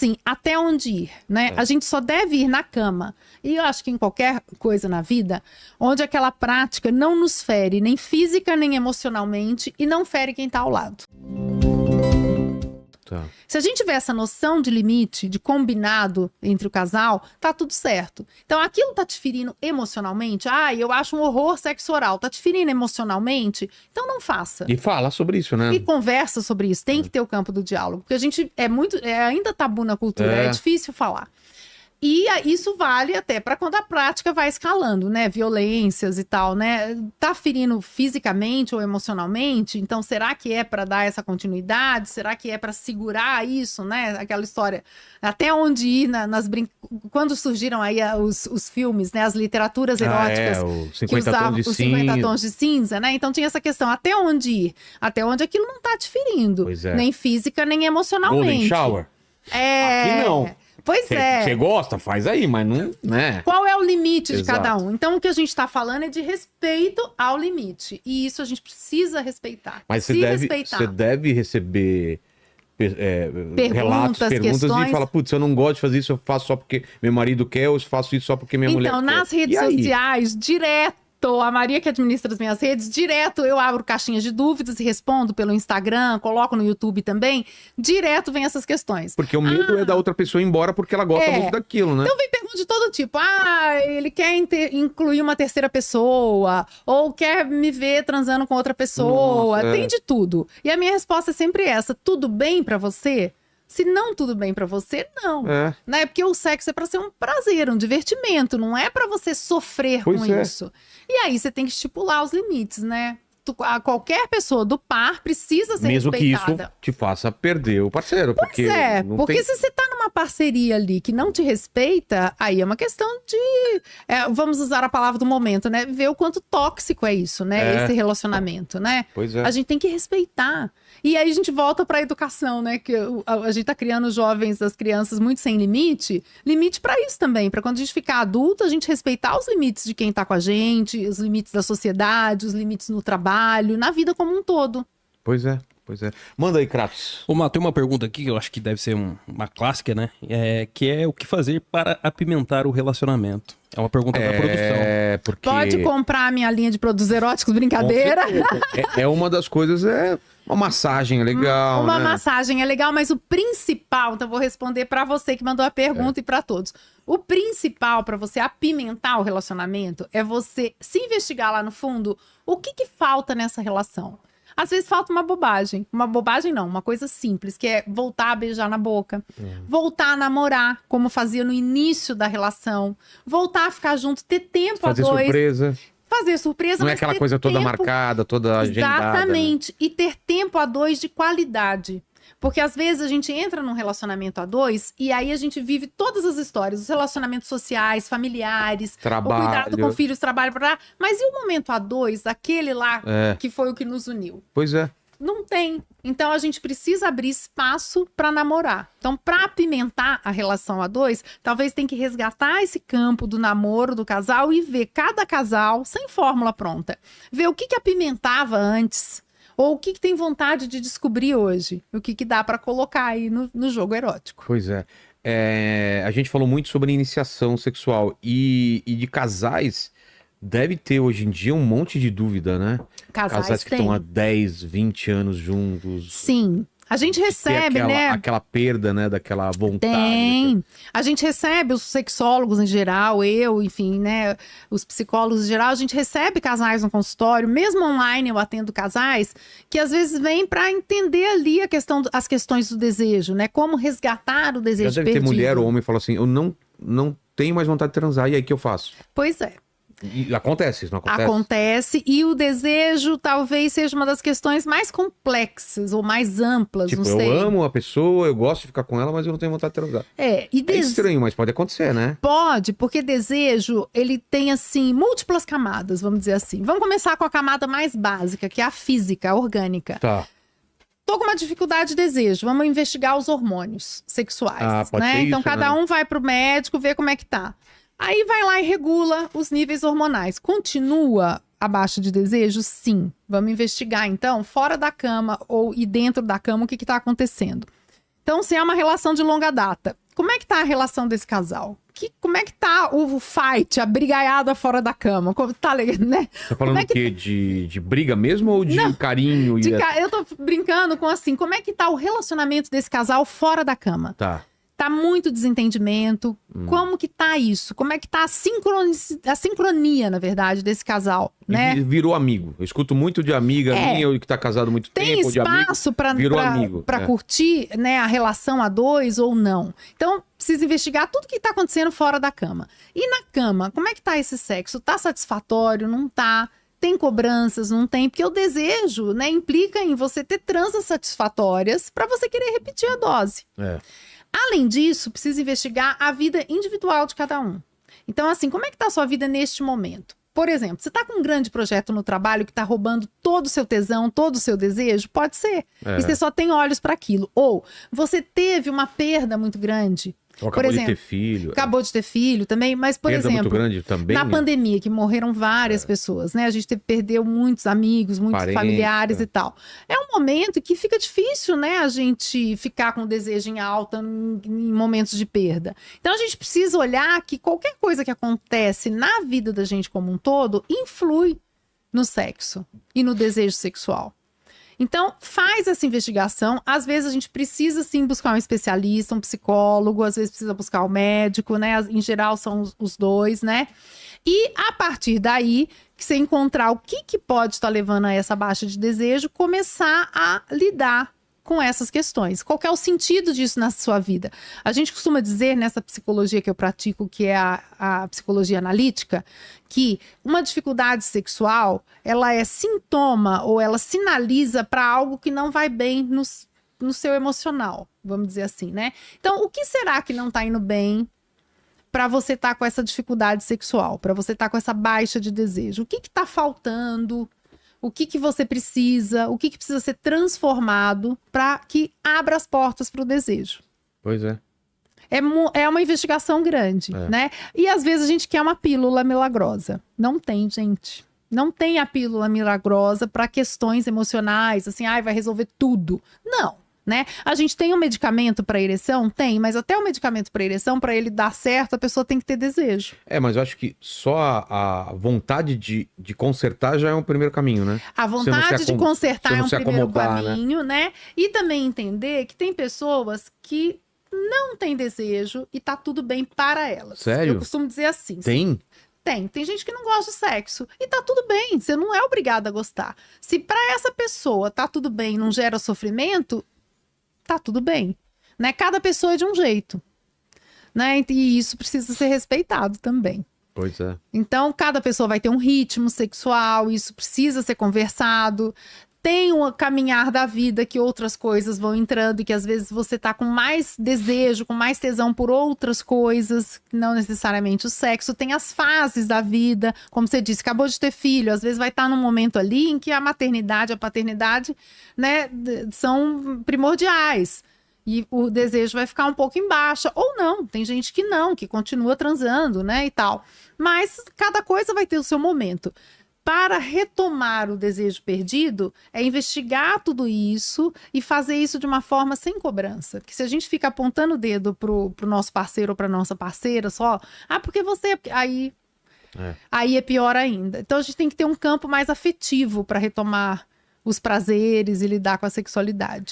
Sim, até onde ir, né? A gente só deve ir na cama. E eu acho que em qualquer coisa na vida, onde aquela prática não nos fere nem física nem emocionalmente e não fere quem tá ao lado. Tá. Se a gente tiver essa noção de limite, de combinado entre o casal, tá tudo certo. Então, aquilo tá te ferindo emocionalmente? Eu acho um horror sexo oral. Tá te ferindo emocionalmente? Então não faça. E fala sobre isso, né? E conversa sobre isso. Tem que ter o campo do diálogo. Porque a gente é ainda tabu na cultura, é difícil falar. E isso vale até para quando a prática vai escalando, né? Violências e tal, né? Tá ferindo fisicamente ou emocionalmente? Então, será que é para dar essa continuidade? Será que é para segurar isso, né? Aquela história. Até onde ir quando surgiram aí os filmes, né? As literaturas eróticas. Os 50 tons de os cinza. 50 tons de cinza, né? Então tinha essa questão. Até onde ir? Até onde aquilo não tá te ferindo. Pois é. Nem física, nem emocionalmente. Golden shower? Aqui não. Pois é. Você gosta? Faz aí, mas não, né? Qual é o limite de Exato. cada um? Então, o que a gente está falando é de respeito ao limite. E isso a gente precisa respeitar. Mas você deve receber relatos, perguntas questões. E fala, putz, eu não gosto de fazer isso, eu faço só porque meu marido quer, ou eu faço isso só porque minha mulher quer. Então, nas redes sociais, direto, a Maria que administra as minhas redes, direto eu abro caixinhas de dúvidas e respondo pelo Instagram, coloco no YouTube também, direto vem essas questões. Porque o medo é da outra pessoa ir embora porque ela gosta muito daquilo, né? Então vem perguntas de todo tipo. Ele quer incluir uma terceira pessoa, ou quer me ver transando com outra pessoa. Tem de tudo. E a minha resposta é sempre essa: tudo bem pra você? Se não tudo bem pra você, não. Né? Porque o sexo é pra ser um prazer, um divertimento. Não é pra você sofrer com isso. E aí você tem que estipular os limites, né? Qualquer pessoa do par precisa ser mesmo respeitada. Mesmo que isso te faça perder o parceiro. Porque se você tá numa parceria ali que não te respeita, aí é uma questão de... vamos usar a palavra do momento, né? Ver o quanto tóxico é isso, né? Esse relacionamento, né? Pois é. A gente tem que respeitar. E aí a gente volta pra educação, né? Que a gente tá criando os jovens, as crianças muito sem limite. Limite pra isso também. Pra quando a gente ficar adulto, a gente respeitar os limites de quem tá com a gente, os limites da sociedade, os limites no trabalho, na vida como um todo. Pois é. Manda aí, Kratos. Ô, Má, tem uma pergunta aqui que eu acho que deve ser uma clássica, né? Que é o que fazer para apimentar o relacionamento. É uma pergunta da produção. Porque... Pode comprar a minha linha de produtos eróticos, brincadeira. Uma das coisas uma massagem é legal, Uma né? massagem é legal, mas o principal, então eu vou responder pra você que mandou a pergunta e pra todos. O principal pra você apimentar o relacionamento é você se investigar lá no fundo o que falta nessa relação. Às vezes falta uma bobagem. Uma bobagem não, uma coisa simples, que é voltar a beijar na boca. Voltar a namorar, como fazia no início da relação. Voltar a ficar junto, ter tempo a dois. Fazer surpresa. Não é aquela coisa toda marcada, toda agendada. Exatamente. Né? E ter tempo a dois de qualidade. Porque às vezes a gente entra num relacionamento a dois e aí a gente vive todas as histórias, os relacionamentos sociais, familiares, trabalho. O cuidado com filhos, trabalho, mas e o momento a dois, aquele lá que foi o que nos uniu? Pois é. Não tem. Então a gente precisa abrir espaço para namorar. Então, para apimentar a relação a dois, talvez tem que resgatar esse campo do namoro do casal e ver cada casal, sem fórmula pronta, ver o que apimentava antes. Ou o que tem vontade de descobrir hoje? O que dá para colocar aí no jogo erótico? Pois é. A gente falou muito sobre iniciação sexual. E de casais, deve ter hoje em dia um monte de dúvida, né? Casais que estão há 10, 20 anos juntos. Sim. A gente recebe, aquela perda, né? Daquela vontade. Tem. A gente recebe os sexólogos em geral, enfim, né? Os psicólogos em geral, a gente recebe casais no consultório, mesmo online eu atendo casais, que às vezes vêm para entender ali as questões do desejo, né? Como resgatar o desejo perdido. Já deve ter mulher ou homem que fala assim, eu não tenho mais vontade de transar, e aí que eu faço? Pois é. E acontece, isso não acontece? Acontece, e o desejo talvez seja uma das questões mais complexas ou mais amplas, não sei. Eu amo a pessoa, eu gosto de ficar com ela, mas eu não tenho vontade de transar. É estranho, mas pode acontecer, né? Pode, porque desejo, ele tem, assim, múltiplas camadas, vamos dizer assim. Vamos começar com a camada mais básica, que é a física, a orgânica. Tá. Tô com uma dificuldade de desejo, vamos investigar os hormônios sexuais, pode né? ser Então, isso, cada um vai pro médico ver como é que tá. Aí vai lá e regula os níveis hormonais. Continua abaixo de desejo? Sim. Vamos investigar, então, fora da cama e dentro da cama, o que está acontecendo. Então, se é uma relação de longa data, como é que tá a relação desse casal? Como é que tá o fight, a brigaiada fora da cama? Como tá, né? Tá falando o quê? De briga mesmo ou de carinho? Eu tô brincando com assim, como é que tá o relacionamento desse casal fora da cama? Tá. Tá muito desentendimento. Como que tá isso? Como é que tá a sincronia, na verdade, desse casal, né? E virou amigo. Eu escuto muito de amiga minha, ou que tá casado há muito tempo, de amigo. Tem espaço pra curtir, né, a relação a dois ou não. Então, precisa investigar tudo que tá acontecendo fora da cama. E na cama, como é que tá esse sexo? Tá satisfatório? Não tá? Tem cobranças? Não tem? Porque o desejo, né, implica em você ter transas satisfatórias pra você querer repetir a dose. Além disso, precisa investigar a vida individual de cada um. Então, assim, como é que tá a sua vida neste momento? Por exemplo, você tá com um grande projeto no trabalho que tá roubando todo o seu tesão, todo o seu desejo? Pode ser. E você só tem olhos para aquilo. Ou você teve uma perda muito grande. Ou acabou de ter filho. Acabou de ter filho também, mas, por exemplo, muito grande também, na pandemia, que morreram várias pessoas, né? A gente perdeu muitos amigos, muitos familiares e tal. É um momento que fica difícil, né? A gente ficar com o desejo em alta em momentos de perda. Então, a gente precisa olhar que qualquer coisa que acontece na vida da gente como um todo influi no sexo e no desejo sexual. Então, faz essa investigação. Às vezes a gente precisa, sim, buscar um especialista, um psicólogo, às vezes precisa buscar um médico, né? Em geral, são os dois, né? E, a partir daí, que você encontrar o que pode estar levando a essa baixa de desejo, começar a lidar com essas questões. Qual que é o sentido disso na sua vida? A gente costuma dizer, nessa psicologia que eu pratico, que é a psicologia analítica, que uma dificuldade sexual, ela é sintoma ou ela sinaliza para algo que não vai bem no seu emocional, vamos dizer assim, né? Então, o que será que não está indo bem para você estar com essa dificuldade sexual, para você estar com essa baixa de desejo? O que está faltando? O que você precisa, o que precisa ser transformado para que abra as portas para o desejo. Pois é. É uma investigação grande, né? E às vezes a gente quer uma pílula milagrosa. Não tem, gente. Não tem a pílula milagrosa para questões emocionais, assim, vai resolver tudo. Não. Né? A gente tem um medicamento para ereção? Tem, mas até o medicamento para ereção, para ele dar certo, a pessoa tem que ter desejo. Mas eu acho que só a vontade de consertar já é um primeiro caminho, né? A vontade de consertar é um primeiro caminho, né? E também entender que tem pessoas que não têm desejo e tá tudo bem para elas. Sério? Eu costumo dizer assim. Tem? Tem gente que não gosta de sexo e tá tudo bem, você não é obrigado a gostar. Se para essa pessoa tá tudo bem, não gera sofrimento, tá tudo bem, né? Cada pessoa é de um jeito, né? E isso precisa ser respeitado também. Pois é. Então, cada pessoa vai ter um ritmo sexual, isso precisa ser conversado. Tem um caminhar da vida que outras coisas vão entrando e que às vezes você tá com mais desejo, com mais tesão por outras coisas, não necessariamente o sexo. Tem as fases da vida, como você disse, acabou de ter filho, às vezes vai estar num momento ali em que a maternidade, a paternidade, né, são primordiais. E o desejo vai ficar um pouco em baixa, ou não, tem gente que não, que continua transando, né, e tal. Mas cada coisa vai ter o seu momento. Para retomar o desejo perdido, é investigar tudo isso e fazer isso de uma forma sem cobrança. Porque se a gente fica apontando o dedo pro nosso parceiro ou pra nossa parceira só, porque você... Aí é pior ainda. Então a gente tem que ter um campo mais afetivo para retomar os prazeres e lidar com a sexualidade.